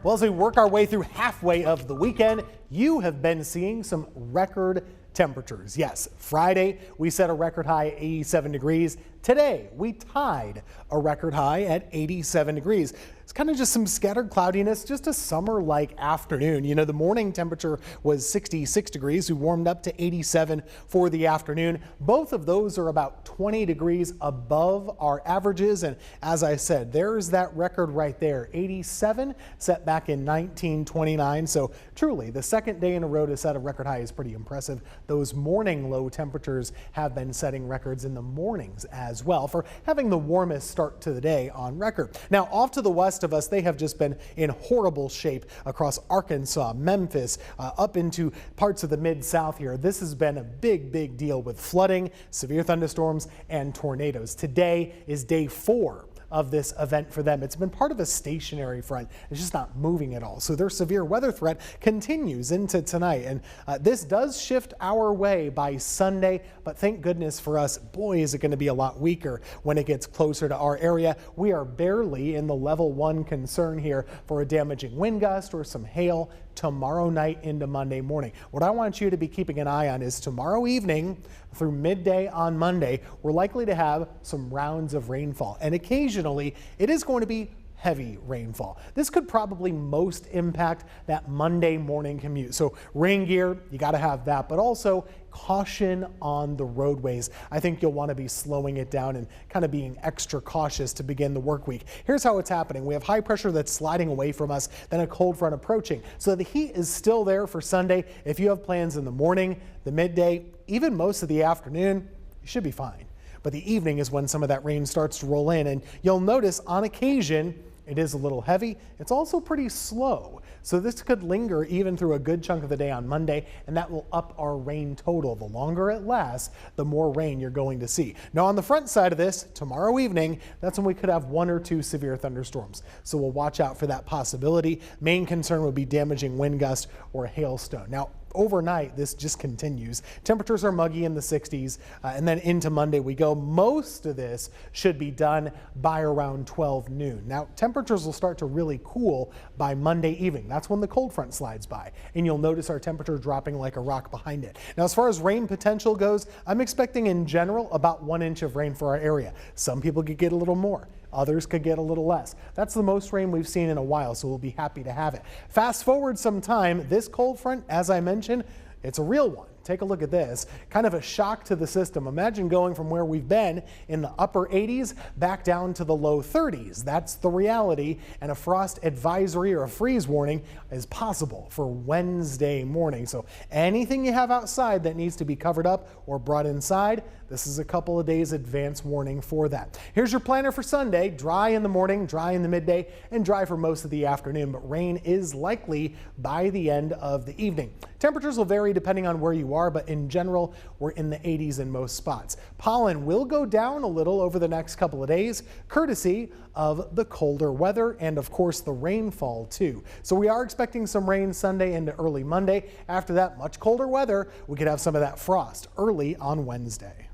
Well, as we work our way through halfway of the weekend, you have been seeing some record temperatures. Yes, Friday we set a record high at 87 degrees. Today we tied a record high at 87 degrees. It's kind of just some scattered cloudiness, just a summer-like afternoon. You know, the morning temperature was 66 degrees. We warmed up to 87 for the afternoon. Both of those are about 20 degrees above our averages. And as I said, there's that record right there, 87 set back in 1929. So truly, the second day in a row to set a record high is pretty impressive. Those morning low temperatures have been setting records in the mornings as well for having the warmest start to the day on record. Now, off to the west of us, they have just been in horrible shape across Arkansas, Memphis, up into parts of the mid-south here. This has been a big deal with flooding, severe thunderstorms, and tornadoes. Today is day 4 of this event for them. It's been part of a stationary front. It's just not moving at all. So their severe weather threat continues into tonight. And this does shift our way by Sunday, but thank goodness for us, boy, is it going to be a lot weaker when it gets closer to our area. We are barely in the level 1 concern here for a damaging wind gust or some hail tomorrow night into Monday morning. What I want you to be keeping an eye on is tomorrow evening through midday on Monday, we're likely to have some rounds of rainfall, and occasionally it is going to be heavy rainfall. This could probably most impact that Monday morning commute. So rain gear, you got to have that, but also caution on the roadways. I think you'll want to be slowing it down and kind of being extra cautious to begin the work week. Here's how it's happening. We have high pressure that's sliding away from us, then a cold front approaching. So the heat is still there for Sunday. If you have plans in the morning, the midday, even most of the afternoon, you should be fine. But the evening is when some of that rain starts to roll in, and you'll notice on occasion it is a little heavy. It's also pretty slow. So this could linger even through a good chunk of the day on Monday, and that will up our rain total. The longer it lasts, the more rain you're going to see. Now on the front side of this, tomorrow evening, that's when we could have 1 or 2 severe thunderstorms. So we'll watch out for that possibility. Main concern would be damaging wind gust or hailstone. Now, overnight, this just continues. Temperatures are muggy in the 60s, and then into Monday we go. Most of this should be done by around 12 noon. Now, temperatures will start to really cool by Monday evening. That's when the cold front slides by, and you'll notice our temperature dropping like a rock behind it. Now, as far as rain potential goes, I'm expecting in general about 1 inch of rain for our area. Some people could get a little more. Others could get a little less. That's the most rain we've seen in a while, so we'll be happy to have it. Fast forward some time, this cold front, as I mentioned, it's a real one. Take a look at this. Kind of a shock to the system. Imagine going from where we've been in the upper 80s back down to the low 30s. That's the reality, and a frost advisory or a freeze warning is possible for Wednesday morning. So anything you have outside that needs to be covered up or brought inside, this is a couple of days advance warning for that. Here's your planner for Sunday. Dry in the morning, dry in the midday, and dry for most of the afternoon, but rain is likely by the end of the evening. Temperatures will vary depending on where you are, but in general, we're in the 80s in most spots. Pollen will go down a little over the next couple of days, courtesy of the colder weather and, of course, the rainfall too. So we are expecting some rain Sunday into early Monday. After that, much colder weather. We could have some of that frost early on Wednesday.